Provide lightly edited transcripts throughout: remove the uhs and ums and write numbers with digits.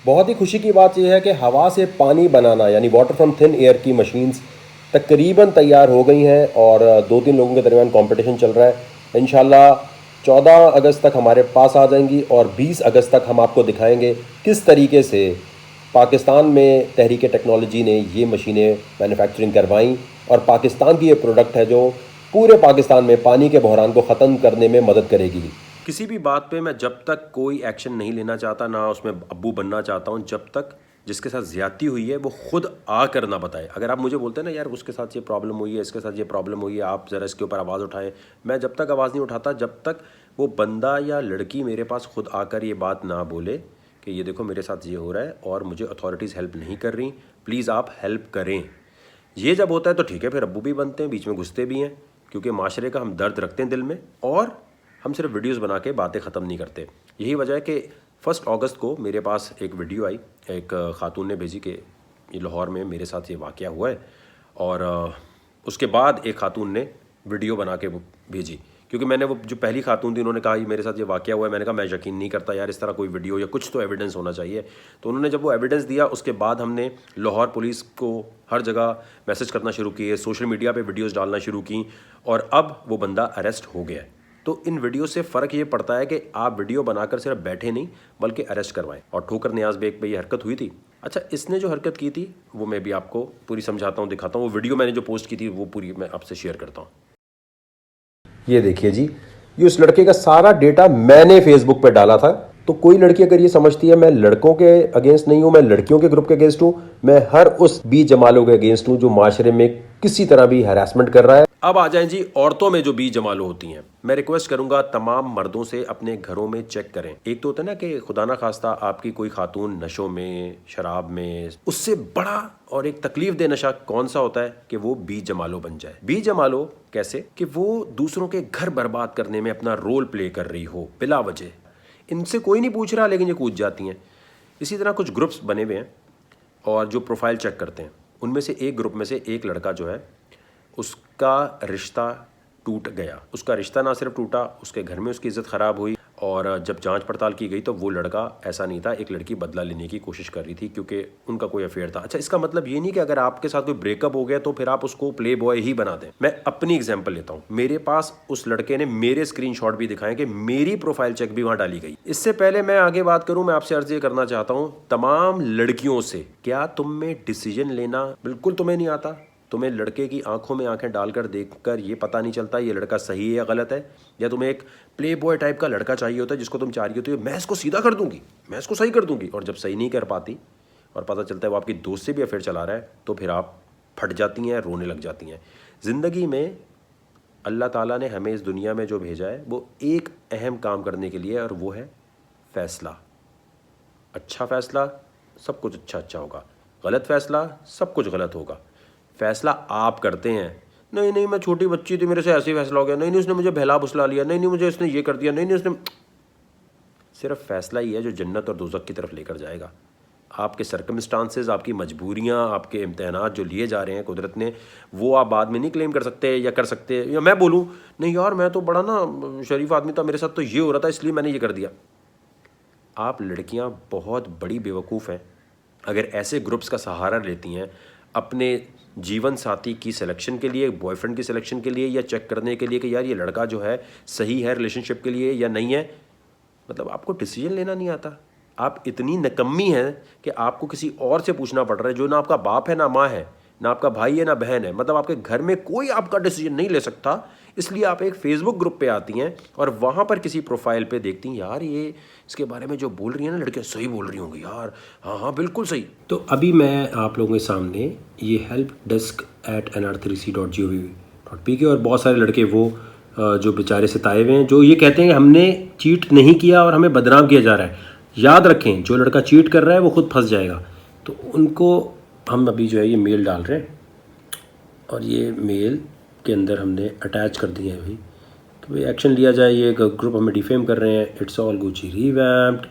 बहुत ही खुशी की बात यह है कि हवा से पानी बनाना यानी वाटर फ्रॉम थिन एयर की मशीन्स तकरीबन तैयार हो गई हैं और 2-3 लोगों के दरमियान कंपटीशन चल रहा है। इंशाल्लाह 14 अगस्त तक हमारे पास आ जाएंगी और 20 अगस्त तक हम आपको दिखाएंगे किस तरीके से पाकिस्तान में तहरीक टेक्नोलॉजी ने ये मशीनें मैन्युफैक्चरिंग करवाई और पाकिस्तान की ये प्रोडक्ट है जो पूरे पाकिस्तान में पानी के बहरान को ख़त्म करने में मदद करेगी। किसी भी बात पे मैं जब तक कोई एक्शन नहीं लेना चाहता, ना उसमें अब्बू बनना चाहता हूँ, जब तक जिसके साथ ज़्यादती हुई है वो खुद आकर ना बताए। अगर आप मुझे बोलते हैं ना यार उसके साथ ये प्रॉब्लम हुई है, इसके साथ ये प्रॉब्लम हुई है, आप ज़रा इसके ऊपर आवाज़ उठाएं, मैं जब तक आवाज़ नहीं उठाता जब तक वो बंदा या लड़की मेरे पास खुद आकर ये बात ना बोले कि ये देखो मेरे साथ ये हो रहा है और मुझे अथॉरिटीज़ हेल्प नहीं कर रही, प्लीज़ आप हेल्प करें। ये जब होता है तो ठीक है, फिर अब्बू भी बनते हैं, बीच में घुसते भी हैं, क्योंकि माशरे का हम दर्द रखते हैं दिल में और हम सिर्फ वीडियोस बना के बातें ख़त्म नहीं करते। यही वजह है कि 1 अगस्त को मेरे पास एक वीडियो आई, एक खातून ने भेजी कि ये लाहौर में मेरे साथ ये वाक़या हुआ है, और उसके बाद एक खातून ने वीडियो बना के भेजी, क्योंकि मैंने वो जो पहली खातून थी उन्होंने कहा ये मेरे साथ ये वाक़या हुआ है, मैंने कहा मैं यकीन नहीं करता यार, इस तरह कोई वीडियो या कुछ तो एविडेंस होना चाहिए। तो उन्होंने जब वो एविडेंस दिया उसके बाद हमने लाहौर पुलिस को हर जगह मैसेज करना शुरू किए, सोशल मीडिया पे वीडियोस डालना शुरू की और अब वो बंदा अरेस्ट हो गया है। तो इन वीडियो से फ़र्क ये पड़ता है कि आप वीडियो बनाकर सिर्फ बैठे नहीं बल्कि अरेस्ट करवाएं। और ठोकर नियाज़ बेग पे ये हरकत हुई थी। अच्छा, इसने जो हरकत की थी वो मैं भी आपको पूरी समझाता हूँ, दिखाता हूँ। वो वीडियो मैंने जो पोस्ट की थी वो पूरी मैं आपसे शेयर करता हूँ। ये देखिए जी, ये उस लड़के का सारा डेटा मैंने फेसबुक पे डाला था। तो कोई लड़की अगर ये समझती है मैं लड़कों के अगेंस्ट नहीं हूँ, मैं लड़कियों के ग्रुप के अगेंस्ट हूँ, मैं हर उस बी जमालों के अगेंस्ट हूँ जो माशरे में किसी तरह भी हैरेसमेंट कर रहा है। अब आ जाएं जी औरतों में जो बी जमालो होती हैं। मैं रिक्वेस्ट करूंगा तमाम मर्दों से अपने घरों में चेक करें। एक तो होता है ना कि खुदा ना खास्ता आपकी कोई खातून नशों में, शराब में, उससे बड़ा और एक तकलीफ दे नशा कौन सा होता है कि वो बी जमालो बन जाए। बी जमालो कैसे कि वो दूसरों के घर बर्बाद करने में अपना रोल प्ले कर रही हो बिला वजह, इनसे कोई नहीं पूछ रहा लेकिन ये कूद जाती हैं। इसी तरह कुछ ग्रुप्स बने हुए हैं और जो प्रोफाइल चेक करते हैं, उनमें से एक ग्रुप में से एक लड़का जो है उसका रिश्ता टूट गया। उसका रिश्ता ना सिर्फ टूटा, उसके घर में उसकी इज़्ज़त ख़राब हुई और जब जांच पड़ताल की गई तो वो लड़का ऐसा नहीं था, एक लड़की बदला लेने की कोशिश कर रही थी क्योंकि उनका कोई अफेयर था। अच्छा, इसका मतलब ये नहीं कि अगर आपके साथ कोई ब्रेकअप हो गया तो फिर आप उसको प्ले बॉय ही बना दें। मैं अपनी एग्जांपल लेता हूँ। मेरे पास उस लड़के ने मेरे स्क्रीनशॉट भी दिखाए कि मेरी प्रोफाइल चेक भी वहाँ डाली गई। इससे पहले मैं आगे बात करूँ, मैं आपसे अर्ज ये करना चाहता हूँ तमाम लड़कियों से, क्या तुम में डिसीजन लेना बिल्कुल तुम्हें नहीं आता? तुम्हें लड़के की आंखों में आंखें डालकर देखकर ये पता नहीं चलता ये लड़का सही है या गलत है? या तुम्हें एक प्ले बॉय टाइप का लड़का चाहिए होता है जिसको तुम चाह रही होती हो मैं इसको सीधा कर दूंगी, मैं इसको सही कर दूंगी, और जब सही नहीं कर पाती और पता चलता है वो आपकी दोस्त से भी अफेयर चला रहा है तो फिर आप फट जाती हैं, रोने लग जाती हैं। ज़िंदगी में अल्लाह ताला ने हमें इस दुनिया में जो भेजा है वो एक अहम काम करने के लिए, और वो है फ़ैसला। अच्छा फ़ैसला सब कुछ अच्छा होगा, गलत फ़ैसला सब कुछ गलत होगा। फैसला आप करते हैं। नहीं नहीं मैं छोटी बच्ची थी, मेरे से ऐसे ही फैसला हो गया, नहीं नहीं उसने मुझे बहला फुसला लिया, नहीं नहीं मुझे इसने ये कर दिया, नहीं नहीं उसने। सिर्फ फैसला ही है जो जन्नत और दोज़ख की तरफ लेकर जाएगा। आपके सर्कमस्टांसेस, आपकी मजबूरियां, आपके इम्तहानात जो लिए जा रहे हैं कुदरत ने, वो आप बाद में नहीं क्लेम कर सकते या कर सकते। या मैं बोलूँ नहीं यार मैं तो बड़ा ना शरीफ आदमी था, मेरे साथ तो ये हो रहा था इसलिए मैंने ये कर दिया। आप लड़कियाँ बहुत बड़ी बेवकूफ़ हैं अगर ऐसे ग्रुप्स का सहारा लेती हैं अपने जीवन साथी की सिलेक्शन के लिए, बॉयफ्रेंड की सिलेक्शन के लिए, या चेक करने के लिए कि यार ये लड़का जो है सही है रिलेशनशिप के लिए या नहीं है। मतलब आपको डिसीजन लेना नहीं आता। आप इतनी निकम्मी हैं कि आपको किसी और से पूछना पड़ रहा है जो ना आपका बाप है, ना माँ है, ना आपका भाई है, ना बहन है। मतलब आपके घर में कोई आपका डिसीजन नहीं ले सकता। इसलिए आप एक फेसबुक ग्रुप पे आती हैं और वहाँ पर किसी प्रोफाइल पे देखती हैं यार ये इसके बारे में जो बोल रही है ना लड़कियाँ सही बोल रही होंगी यार, हाँ हाँ बिल्कुल सही। तो अभी मैं आप लोगों के सामने ये helpdesk@nrc.gov.pk और बहुत सारे लड़के वो जो बेचारे सिताए हुए हैं जो ये कहते हैं कि हमने चीट नहीं किया और हमें बदनाम किया जा रहा है। याद रखें जो लड़का चीट कर रहा है वो खुद फंस जाएगा। तो उनको हम अभी जो है ये मेल डाल रहे हैं और ये मेल के अंदर हमने अटैच कर दिए हैं भाई कि भाई एक्शन लिया जाए, ये ग्रुप हमें डिफेम कर रहे हैं, इट्स ऑल गुची रिवैम्प्ड,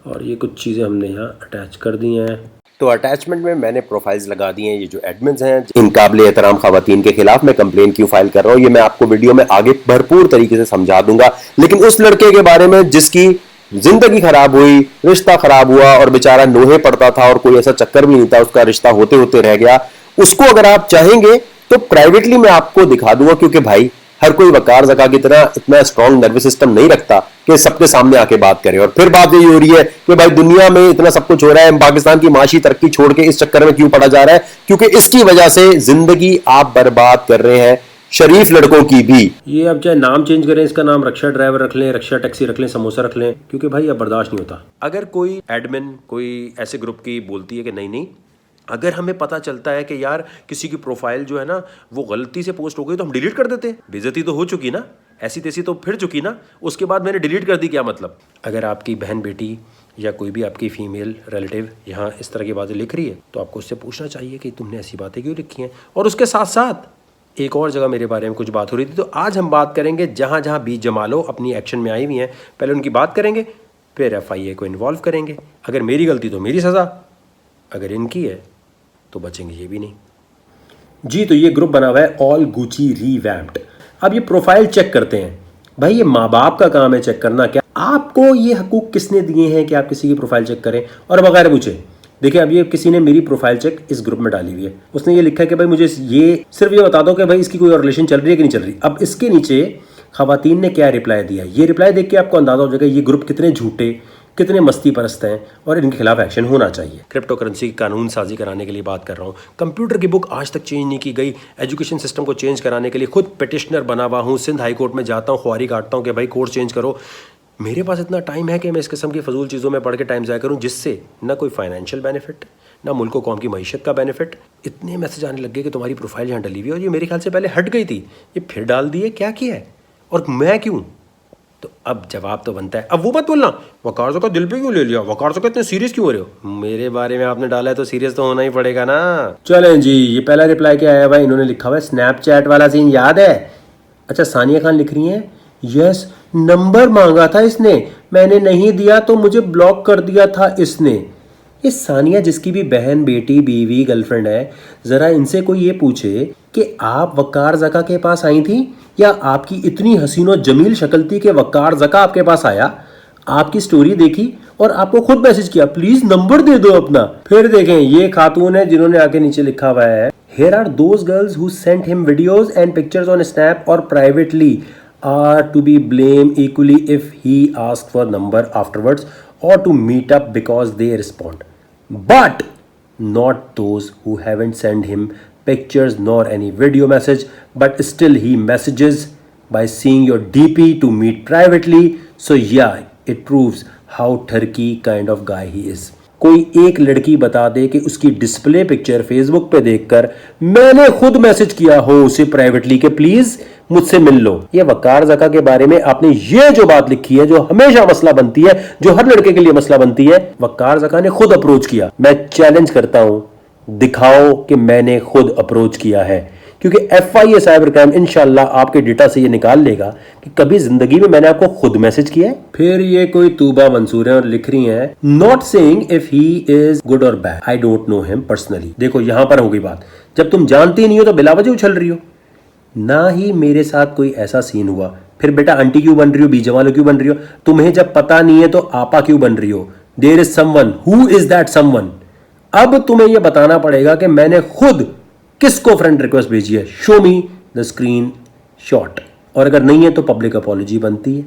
और ये कुछ चीज़ें हमने यहाँ अटैच कर दी हैं। तो अटैचमेंट में मैंने प्रोफाइल्स लगा दिए हैं। ये जो एडमिन्स हैं इन काबिल एहतराम खवातीन के खिलाफ मैं कंप्लेन क्यों फाइल कर रहा हूँ ये मैं आपको वीडियो में आगे भरपूर तरीके से समझा दूंगा। लेकिन उस लड़के के बारे में जिसकी जिंदगी खराब हुई, रिश्ता खराब हुआ और बेचारा नोहे पड़ता था और कोई ऐसा चक्कर भी नहीं था, उसका रिश्ता होते होते रह गया, उसको अगर आप चाहेंगे तो प्राइवेटली मैं आपको दिखा दूंगा, क्योंकि भाई हर कोई वकार जका की तरह इतना स्ट्रॉन्ग नर्वस सिस्टम नहीं रखता कि सबके सामने आके बात करे। और फिर बात ये हो रही है कि भाई दुनिया में इतना सब कुछ हो रहा है, पाकिस्तान की माशी तरक्की छोड़ के इस चक्कर में क्यों पड़ा जा रहा है, क्योंकि इसकी वजह से जिंदगी आप बर्बाद कर रहे हैं, शरीफ लड़कों की भी। ये अब चाहे नाम चेंज करें, इसका नाम रक्षा ड्राइवर रख लें, रक्षा टैक्सी रख लें, समोसा रख लें, क्योंकि भाई अब बर्दाश्त नहीं होता। अगर कोई एडमिन कोई ऐसे ग्रुप की बोलती है कि नहीं नहीं, अगर हमें पता चलता है कि यार किसी की प्रोफाइल जो है ना वो गलती से पोस्ट हो गई तो हम डिलीट कर देते हैं, बेइज्जती तो हो चुकी ना, ऐसी तैसी तो फिर चुकी ना, उसके बाद मैंने डिलीट कर दी, क्या मतलब। अगर आपकी बहन बेटी या कोई भी आपकी फीमेल रिलेटिव यहाँ इस तरह की बातें लिख रही है तो आपको उससे पूछना चाहिए कि तुमने ऐसी बातें क्यों लिखी हैं। और उसके साथ साथ एक और जगह मेरे बारे में कुछ बात हो रही थी, तो आज हम बात करेंगे जहाँ जहाँ बीच जमा लो अपनी एक्शन में आई हुई हैं, पहले उनकी बात करेंगे, फिर FIA को इन्वॉल्व करेंगे। अगर मेरी गलती तो मेरी सज़ा, अगर इनकी है तो बचेंगे ये भी नहीं जी। तो ये ग्रुप बना हुआ है ऑल गुची रीवैम्प्ड। अब ये प्रोफाइल चेक करते हैं। भाई ये माँ बाप का काम है चेक करना, क्या आपको ये हकूक किसने दिए हैं कि आप किसी की प्रोफाइल चेक करें और वगैरह पूछे। देखिए अब ये किसी ने मेरी प्रोफाइल चेक इस ग्रुप में डाली हुई है, उसने ये लिखा है कि भाई मुझे ये सिर्फ ये बता दो कि भाई इसकी कोई और रिलेशन चल रही है कि नहीं चल रही। अब इसके नीचे खवातीन ने क्या रिप्लाई दिया, ये रिप्लाई देख के आपको अंदाजा हो जाएगा ये ग्रुप कितने झूठे, कितने मस्ती परस्त हैं और इनके खिलाफ एक्शन होना चाहिए। क्रिप्टो करेंसी की कानून साजी कराने के लिए बात कर रहा हूँ। कंप्यूटर की बुक आज तक चेंज नहीं की गई, एजुकेशन सिस्टम को चेंज कराने के लिए खुद पिटिशनर बना हुआ हूँ, सिंध हाई कोर्ट में जाता हूँ, ख्वारी काटता हूँ कि भाई कोर्ट चेंज करो। मेरे पास इतना टाइम है कि मैं इस किस्म की फजूल चीज़ों में पढ़ के टाइम ज़ाया करूँ जिससे ना कोई फाइनेंशियल बेनिफिट, ना मुल्क कौम की मईशत का बेनिफिट। इतने मैसेज आने लग गए कि तुम्हारी प्रोफाइल यहाँ डली हुई है और ये मेरे ख्याल से पहले हट गई थी, ये फिर डाल दी है, क्या किया है और मैं क्यों। तो अब जवाब तो बनता है, अब वो मत बोलना वकार का दिल पे क्यों ले लिया, वकार का इतने सीरियस क्यों हो रहे हो, मेरे बारे में आपने डाला है तो सीरियस तो होना ही पड़ेगा ना। चलें जी, ये पहला रिप्लाई क्या आया भाई, इन्होंने लिखा हुआ है स्नैपचैट वाला सीन याद है। अच्छा सानिया खान लिख रही हैं, यस नंबर मांगा था इसने, मैंने नहीं दिया तो मुझे ब्लॉक कर दिया था इसने। ये सानिया जिसकी भी बहन बेटी बीवी गर्लफ्रेंड है, ज़रा इनसे कोई ये पूछे कि आप वकार ज़का के पास आई थी या आपकी इतनी हसीन और जमील शक्ल थी कि वकार ज़का आपके पास आया, आपकी स्टोरी देखी और आपको खुद मैसेज किया प्लीज नंबर दे दो अपना। फिर देखें ये खातून है जिन्होंने आके नीचे लिखा हुआ है, here are those girls who sent him videos and pictures on Snap or privately are to be blamed equally if he asked for number afterwards or to meet up because they respond, but not those who haven't sent him pictures nor any video message but still he messages by seeing your DP to meet privately. So yeah, it proves how turkey kind of guy he is. कोई एक लड़की बता दे कि उसकी display picture Facebook पे देखकर मैंने खुद मैसेज किया हो उसे प्राइवेटली कि प्लीज मुझसे मिल लो। ये वकार ज़का के बारे में आपने ये जो बात लिखी है जो हमेशा मसला बनती है, जो हर लड़के के लिए मसला बनती है, वकार ज़का ने खुद अप्रोच किया। मैं चैलेंज करता हूं, दिखाओ कि मैंने खुद अप्रोच किया है, क्योंकि FIA साइबर क्राइम इंशाल्लाह आपके डेटा से ये निकाल लेगा कि कभी जिंदगी में मैंने आपको खुद मैसेज किया है। फिर ये कोई तूबा मंसूर है और लिख रही हैं, not saying if he is good और bad, I don't know him personally. देखो यहां पर हो गई बात, जब तुम जानती नहीं हो तो बिलावजह उछल रही हो। ना ही मेरे साथ कोई ऐसा सीन हुआ, फिर बेटा आंटी क्यों बन रही हो, बीजवालो क्यों बन रही हो, तुम्हें जब पता नहीं है तो आपा क्यों बन रही हो। There is someone, who is that someone. अब तुम्हें यह बताना पड़ेगा कि मैंने खुद किसको फ्रेंड रिक्वेस्ट भेजी है, show me the screen shot, और अगर नहीं है तो पब्लिक अपॉलॉजी बनती है।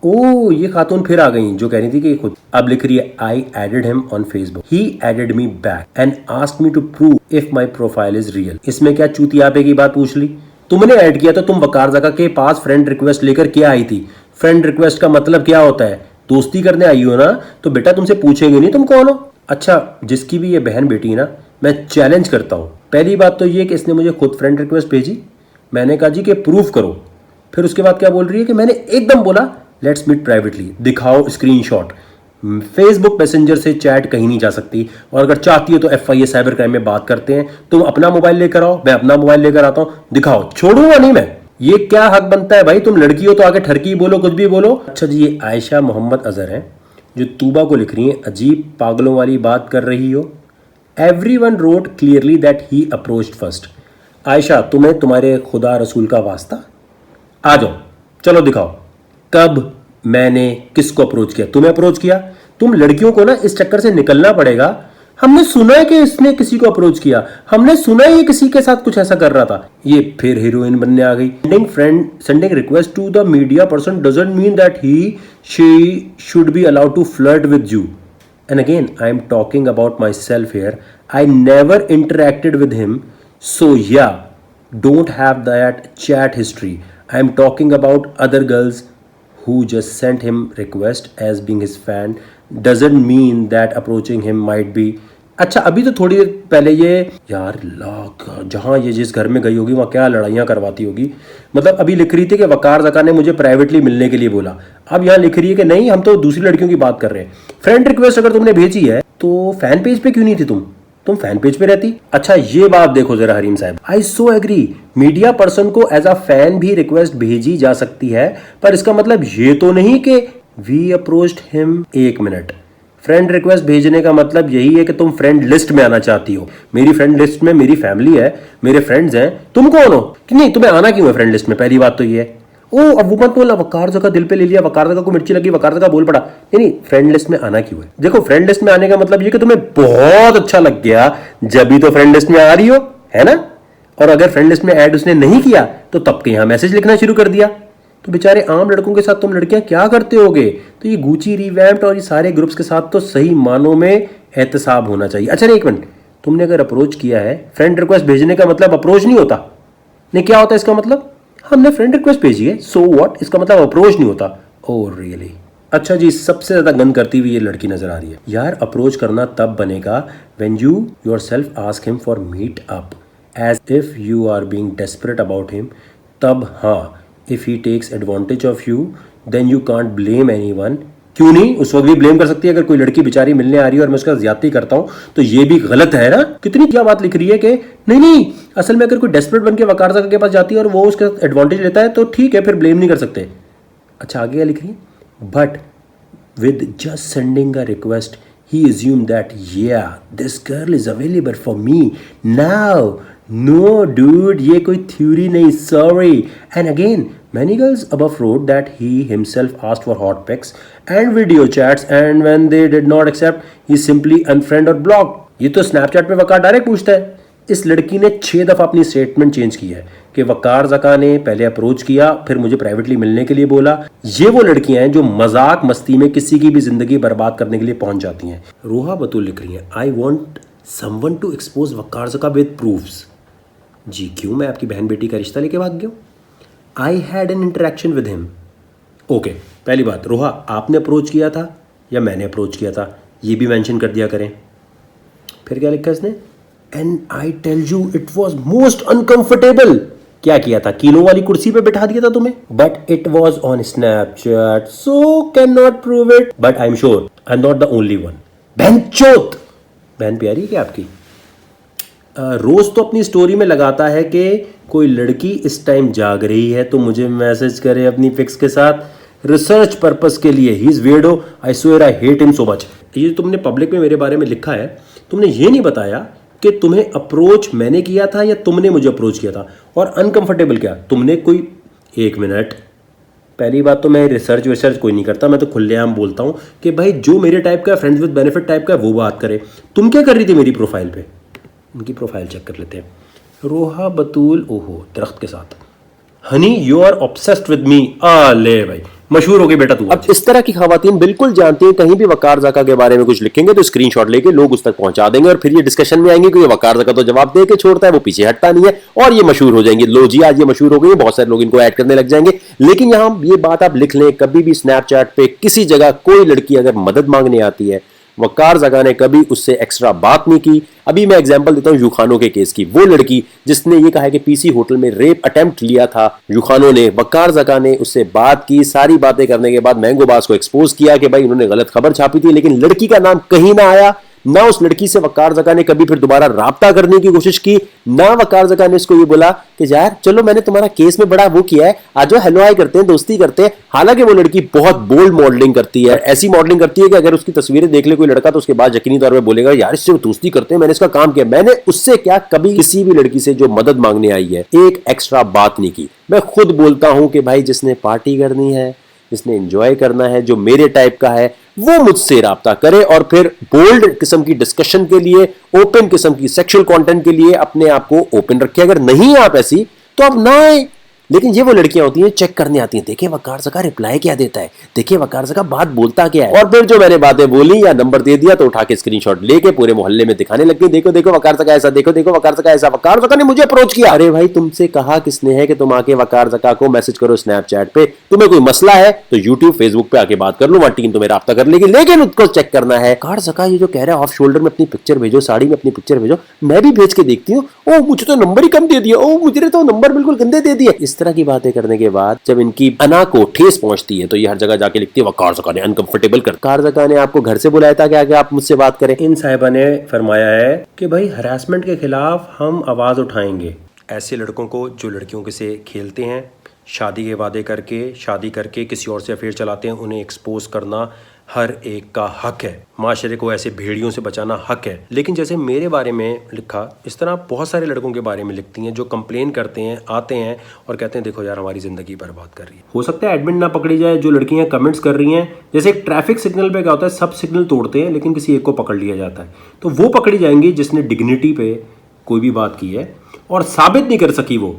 ओ ये खातून फिर आ गई जो कह रही थी कि खुद अब लिख रही है, I added him on Facebook, he added me back and asked me to prove if my profile is real. इसमें क्या चूतियापे की बात पूछ ली, तुमने ऐड किया तो तुम वकार ज़का के पास फ्रेंड रिक्वेस्ट लेकर क्या आई थी। फ्रेंड रिक्वेस्ट का मतलब क्या होता है, दोस्ती करने आई हो ना, तो बेटा तुमसे पूछेंगे नहीं तुम कौन हो। अच्छा जिसकी भी ये बहन बेटी है ना, मैं चैलेंज करता हूं, पहली बात तो ये कि इसने मुझे खुद फ्रेंड रिक्वेस्ट भेजी, मैंने कहा जी कि प्रूफ करो, फिर उसके बाद क्या बोल रही है कि मैंने एकदम बोला लेट्स मीट प्राइवेटली, दिखाओ स्क्रीनशॉट। फेसबुक मैसेंजर से चैट कहीं नहीं जा सकती, और अगर चाहती है तो FIA साइबर क्राइम में बात करते हैं, तुम अपना मोबाइल लेकर आओ, मैं अपना मोबाइल लेकर आता हूं, दिखाओ, छोड़ूंगा नहीं मैं। ये क्या हक बनता है भाई, तुम लड़की हो तो आगे ठरकी बोलो, कुछ भी बोलो। अच्छा जी ये आयशा मोहम्मद अजहर है जो तूबा को लिख रही है, अजीब पागलों वाली बात कर रही हो, Everyone wrote clearly that he approached first. Ayesha तुम्हें तुम्हारे खुदा रसूल का वास्ता, आ जाओ चलो दिखाओ कब मैंने किसको अप्रोच किया? तुम्हें अप्रोच किया। तुम लड़कियों को ना इस चक्कर से निकलना पड़ेगा। हमने सुना है कि इसने किसी को अप्रोच किया, हमने सुना है ये किसी के साथ कुछ ऐसा कर रहा था। ये फिर हीरोइन बनने आ गई। Sending request to the media person doesn't mean that she should be allowed to flirt with you. And again, I am talking about myself here. I never interacted with him. So yeah, don't have that chat history. I am talking about other girls who just sent him request as being his fan. Doesn't mean that approaching him might be. अच्छा, अभी तो थोड़ी देर पहले ये यार लाख जहाँ ये जिस घर में गई होगी वहाँ क्या लड़ाइयाँ करवाती होगी। मतलब अभी लिख रही थी कि वकार ज़का ने मुझे प्राइवेटली मिलने के लिए बोला। अब यहाँ लिख रही है कि नहीं, हम तो दूसरी लड़कियों की बात कर रहे हैं। फ्रेंड रिक्वेस्ट अगर तुमने भेजी है तो फैन पेज पे क्यों नहीं थी तुम फैन पेज पे रहती। अच्छा, ये बात देखो जरा हरीम साहब, आई सो एग्री, मीडिया पर्सन को एज अ फैन भी रिक्वेस्ट भेजी जा सकती है, पर इसका मतलब ये तो नहीं कि वी अप्रोच्ड हिम। एक मिनट, फ्रेंड रिक्वेस्ट भेजने का मतलब यही है कि तुम फ्रेंड लिस्ट में आना चाहती हो। मेरी फ्रेंड लिस्ट में मेरी फैमिली है, मेरे फ्रेंड्स हैं, तुम कौन हो कि नहीं, तुम्हें आना क्यों है फ्रेंड लिस्ट में? पहली बात तो ये है। ओ अब वो मत बोला वकार ज़का दिल पे ले लिया, वकार ज़का को मिर्ची लगी, वकार ज़का बोल पड़ा। नहीं, फ्रेंड लिस्ट में आना क्यों है? देखो, फ्रेंड लिस्ट में आने का मतलब ये कि तुम्हें बहुत अच्छा लग गया, जब भी तो फ्रेंड लिस्ट में आ रही हो, है ना। और अगर फ्रेंड लिस्ट में ऐड उसने नहीं किया तो तब के यहाँ मैसेज लिखना शुरू कर दिया। तो बेचारे आम लड़कों के साथ तुम लड़कियां क्या करते होगे? तो ये गुची, रिवैम्प्ड और ये सारे ग्रुप्स के साथ तो सही मानों में एहतसाब होना चाहिए। अच्छा नहीं, एक मिनट, तुमने अगर अप्रोच किया है, फ्रेंड रिक्वेस्ट भेजने का मतलब अप्रोच नहीं होता। नहीं, क्या होता है इसका मतलब? हमने फ्रेंड रिक्वेस्ट भेजी है, सो व्हाट, इसका मतलब अप्रोच नहीं होता। Oh really? अच्छा जी, सबसे ज्यादा गंद करती हुई ये लड़की नजर आ रही है। यार, अप्रोच करना तब बनेगा when you yourself ask him for meet up as if you are being desperate about him. तब हाँ, if he takes advantage of you then you can't blame anyone। क्यों नहीं, उस वक्त भी ब्लेम कर सकती है। अगर कोई लड़की बेचारी मिलने आ रही है और मैं उसका ज्यादती करता हूं तो ये भी गलत है ना। कितनी क्या बात लिख रही है कि नहीं, असल में अगर कोई डेस्परेट बन के वकार ज़का के पास जाती है और वो उसका एडवांटेज लेता है तो ठीक है, फिर ब्लेम नहीं कर सकते। अच्छा, आगे क्या लिख रही है? But with just sending a request he assumed that yeah this girl is available for me now। no dude, ये कोई थ्योरी नहीं, sorry। and again, many girls above wrote that he himself asked for hot pics and video chats and when they did not accept he simply unfriend or block। ये तो Snapchat पे वकार direct पूछता है। इस लड़की ने 6 दफा अपनी स्टेटमेंट चेंज की है कि वकार ज़का ने पहले अप्रोच किया, फिर मुझे प्राइवेटली मिलने के लिए बोला। ये वो लड़कियां हैं जो मजाक मस्ती में किसी की भी जिंदगी बर्बाद करने के लिए पहुंच जाती हैं। रूहा बतूल लिख रही है, I want someone to expose Waqar Zaka with proofs. जी क्यों, मैं आपकी बहन बेटी का रिश्ता लेके भाग गया? I had an interaction with him. Okay, पहली बात, रोहा आपने अप्रोच किया था या मैंने अप्रोच किया था, ये भी मेंशन कर दिया करें। फिर क्या लिखा इसने? And I tell you it was most uncomfortable. क्या किया था? कीलों वाली कुर्सी पे बिठा दिया था तुम्हें। But it was on Snapchat so can not prove it, but I am sure I am not the only one. बहन चोत, बहन प्यारी क्या आपकी? रोज तो अपनी स्टोरी में लगाता है कि कोई लड़की इस टाइम जाग रही है तो मुझे मैसेज करे अपनी पिक्स के साथ रिसर्च पर्पस के लिए। He is weirdo, I swear I hate him so much. ये तुमने पब्लिक में मेरे बारे में लिखा है, तुमने ये नहीं बताया कि तुम्हें अप्रोच मैंने किया था या तुमने मुझे अप्रोच किया था। और अनकंफर्टेबल क्या, तुमने कोई, एक मिनट, पहली बात तो मैं रिसर्च कोई नहीं करता, मैं तो खुलेआम बोलता हूँ कि भाई जो मेरे टाइप का फ्रेंड्स विद बेनिफिट टाइप का वो बात करे। तुम क्या कर रही थी मेरी प्रोफाइल पे? उनकी प्रोफाइल चेक कर लेते हैं। रोहा बतूल, ओहो दरख्त के साथ, honey you are obsessed with me. ले भाई, मशहूर हो गई बेटा तू। अब इस तरह की खवातीन बिल्कुल जानती हैं, कहीं भी वकार ज़का के बारे में कुछ लिखेंगे तो स्क्रीनशॉट लेके लोग उस तक पहुंचा देंगे और फिर ये डिस्कशन में आएंगे कि ये वकार ज़का तो जवाब दे के छोड़ता है, वो पीछे हटता नहीं है, और ये मशहूर हो जाएंगे। लो जी, आज ये मशहूर हो गई, बहुत सारे लोग इनको ऐड करने लग जाएंगे। लेकिन यहाँ ये बात आप लिख लें, कभी भी स्नैपचैट पे किसी जगह कोई लड़की अगर मदद मांगने आती है, वकार ज़का ने कभी उससे एक्स्ट्रा बात नहीं की। अभी मैं एग्जांपल देता हूं यूखानो के केस की। वो लड़की जिसने ये कहा है कि पीसी होटल में रेप अटेम्प्ट लिया था यूखानो ने, वकार ज़का ने उससे बात की। सारी बातें करने के बाद मैंगो बास को एक्सपोज किया कि भाई इन्होंने गलत खबर छापी थी, लेकिन लड़की का नाम कहीं ना आया। ना उस लड़की से वकार ज़का ने कभी फिर दोबारा राब्ता करने की कोशिश की, ना वकार ज़का ने इसको ये बोला कि यार चलो मैंने तुम्हारा केस में बड़ा वो किया है, आज हेलो हाय करते हैं, दोस्ती करते हैं। हालांकि वो लड़की बहुत बोल्ड मॉडलिंग करती है, ऐसी मॉडलिंग करती है कि अगर उसकी तस्वीरें देख ले कोई लड़का तो उसके बाद यकीनी तौर पर बोलेगा यार इससे दोस्ती करते हैं, मैंने इसका काम किया। मैंने उससे क्या कभी किसी भी लड़की से जो मदद मांगने आई है एक एक्स्ट्रा बात नहीं की। मैं खुद बोलता हूं कि भाई जिसने पार्टी करनी है, जिसने एंजॉय करना है, जो मेरे टाइप का है, वो मुझसे राब्ता करे और फिर बोल्ड किस्म की डिस्कशन के लिए, ओपन किस्म की सेक्सुअल कंटेंट के लिए अपने आप को ओपन रखे। अगर नहीं आप ऐसी तो आप ना आए। लेकिन ये वो लड़कियां होती हैं चेक करने आती हैं, देखिए वकार सका रिप्लाई क्या देता है, देखिए वकार सका बात बोलता क्या है, और फिर जो मैंने बातें बोली या नंबर दे दिया तो उठा के स्क्रीनशॉट लेके पूरे मोहल्ले में दिखाने लग गई, देखो देखो वकार सका ऐसा, देखो देखो वकार सका ऐसा, वकार सका ने मुझे अप्रोच किया। अरे भाई तुमसे कहा किसने है कि तुम आके वकार सका को मैसेज करो स्नैपचैट पे? तुम्हें कोई मसला है तो यूट्यूब फेसबुक पे आके बात कर लो, वहां टीम तुम्हें राब्ता कर लेगी, लेकिन उसको चेक करना है। वकार सका ये जो कह रहा है ऑफ शोल्डर में अपनी पिक्चर भेजो, साड़ी में अपनी पिक्चर भेजो, मैं भी भेज के देखती हूँ, ओ मुझे तो नंबर ही कम दे दिया, ओ मुझे तो नंबर बिल्कुल गंदे दे दिए। इस तरह की बातें करने के बाद जब इनकी अना को ठेस पहुंचती है तो ये हर जगह जाके लिखती है वकार ज़का ने अनकंफर्टेबल कर। वकार ज़का ने आपको घर से बुलाया था कि आगे आप मुझसे बात करें? इन साहिबा ने फरमाया है कि भाई हरासमेंट के खिलाफ हम आवाज उठाएंगे। ऐसे लड़कों को जो लड़कियों के से खेलते हैं, शादी के वादे करके, शादी करके किसी और से अफेयर चलाते हैं, उन्हें एक्सपोज करना हर एक का हक है। माशरे को ऐसे भेड़ियों से बचाना हक है। लेकिन जैसे मेरे बारे में लिखा, इस तरह बहुत सारे लड़कों के बारे में लिखती हैं जो कंप्लेन करते हैं, आते हैं और कहते हैं देखो यार हमारी ज़िंदगी बर्बाद कर रही है। हो सकता है एडमिन ना पकड़ी जाए, जो लड़कियां कमेंट्स कर रही हैं, जैसे एक ट्रैफिक सिग्नल पे क्या होता है, सब सिग्नल तोड़ते हैं लेकिन किसी एक को पकड़ लिया जाता है, तो वो पकड़ी जाएंगी जिसने डिग्निटी पे कोई भी बात की है और साबित नहीं कर सकी वो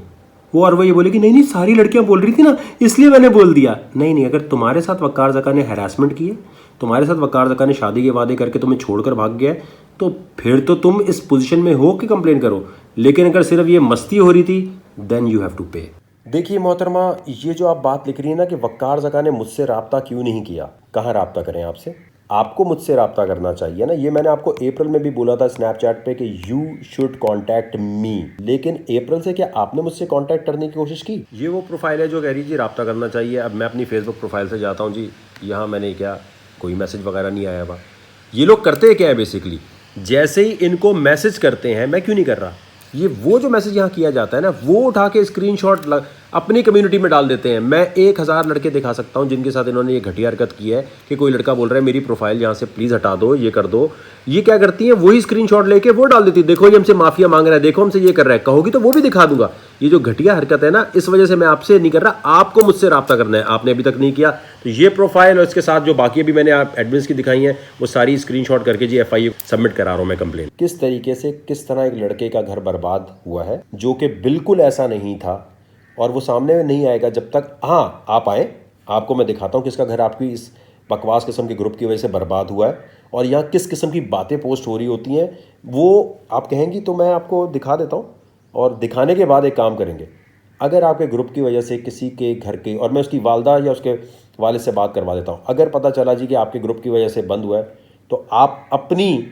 और वो ये बोले कि नहीं नहीं सारी लड़कियां बोल रही थी ना इसलिए मैंने बोल दिया। नहीं नहीं, अगर तुम्हारे साथ वकार ज़का ने हैरासमेंट की है, तुम्हारे साथ वकार ज़का ने शादी के वादे करके तुम्हें छोड़कर भाग गया है, तो फिर तो तुम इस पोजीशन में हो कि कंप्लेन करो। लेकिन अगर सिर्फ ये मस्ती हो रही थी, देन यू हैव टू पे। देखिए मोहतरमा, ये जो आप बात लिख रही है ना कि वकार ज़का ने मुझसे राब्ता क्यों नहीं किया, कहाँ राब्ता करें आपसे? आपको मुझसे राब्ता करना चाहिए ना। ये मैंने आपको अप्रैल में भी बोला था स्नैपचैट पे कि यू शुड कॉन्टैक्ट मी, लेकिन अप्रैल से क्या आपने मुझसे कॉन्टैक्ट करने की कोशिश की? ये वो प्रोफाइल है जो कह रही जी राब्ता करना चाहिए। अब मैं अपनी फेसबुक प्रोफाइल से जाता हूँ जी, यहाँ मैंने क्या कोई मैसेज वगैरह नहीं आया हुआ। ये लोग करते क्या है बेसिकली, जैसे ही इनको मैसेज करते हैं, मैं क्यों नहीं कर रहा, ये वो जो मैसेज यहाँ किया जाता है ना, वो उठा के स्क्रीनशॉट अपनी कम्युनिटी में डाल देते हैं। मैं 1000 लड़के दिखा सकता हूँ जिनके साथ इन्होंने ये घटिया हरकत की है कि कोई लड़का बोल रहा है मेरी प्रोफाइल यहाँ से प्लीज़ हटा दो, ये कर दो। ये क्या करती है, वही स्क्रीनशॉट लेके वो डाल देती है, देखो ये हमसे माफिया मांग रहा है, देखो हमसे ये कर रहा है, कहोगी तो वो भी दिखा दूंगा। ये जो घटिया हरकत है ना, इस वजह से मैं आपसे नहीं कर रहा, आपको मुझसे राब्ता करना है, आपने अभी तक नहीं किया। तो ये प्रोफाइल और इसके साथ जो बाकी अभी मैंने आप एडमिन्स की दिखाई हैं, वो सारी स्क्रीनशॉट करके जी FIU सबमिट करा रहा हूँ मैं कंप्लेन। किस तरीके से, किस तरह एक लड़के का घर बर्बाद हुआ है, जो कि बिल्कुल ऐसा नहीं था, और वो सामने में नहीं आएगा जब तक, हाँ आप आए, आपको मैं दिखाता हूँ किसका घर आपकी इस बकवास किस्म के ग्रुप की वजह से बर्बाद हुआ है, और यहाँ किस किस्म की बातें पोस्ट हो रही होती हैं, वो आप कहेंगी तो मैं आपको दिखा देता हूँ। और दिखाने के बाद एक काम करेंगे, अगर आपके ग्रुप की वजह से किसी के घर के, और मैं उसकी वालदा या उसके वालिद से बात करवा देता हूँ, अगर पता चला जी कि आपके ग्रुप की वजह से बंद हुआ है, तो आप अपनी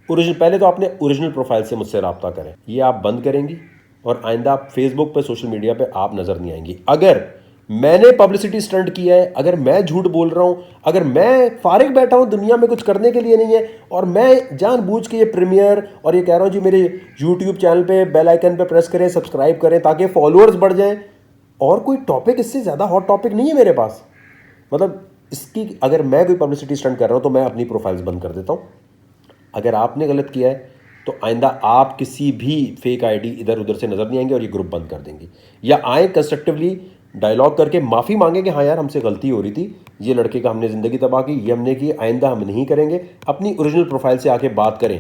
ओरिजिनल, पहले तो आपने ओरिजिनल प्रोफाइल से मुझसे रब्ता करें, ये आप बंद करेंगी और आइंदा आप फेसबुक पे, सोशल मीडिया पे आप नज़र नहीं आएंगी। अगर मैंने पब्लिसिटी स्टंट किया है, अगर मैं झूठ बोल रहा हूं, अगर मैं फारिग बैठा हूं, दुनिया में कुछ करने के लिए नहीं है, और मैं जानबूझ के ये प्रीमियर और ये कह रहा हूं जी मेरे यूट्यूब चैनल पे बेल आइकन पे प्रेस करें, सब्सक्राइब करें ताकि फॉलोअर्स बढ़ जाएं, और कोई टॉपिक इससे ज़्यादा हॉट टॉपिक नहीं है मेरे पास। मतलब इसकी, अगर मैं कोई पब्लिसिटी स्टंट कर रहा हूं तो मैं अपनी प्रोफाइल्स बंद कर देता हूं। अगर आपने गलत किया है तो आइंदा आप किसी भी फेक आईडी इधर उधर से नज़र नहीं आएंगे और ये ग्रुप बंद कर देंगे, या आए कंस्ट्रक्टिवली डायलॉग करके माफ़ी मांगे कि हाँ यार हमसे गलती हो रही थी, ये लड़के का हमने ज़िंदगी तबाह की, ये हमने की, आइंदा हम नहीं करेंगे। अपनी ओरिजिनल प्रोफाइल से आके बात करें।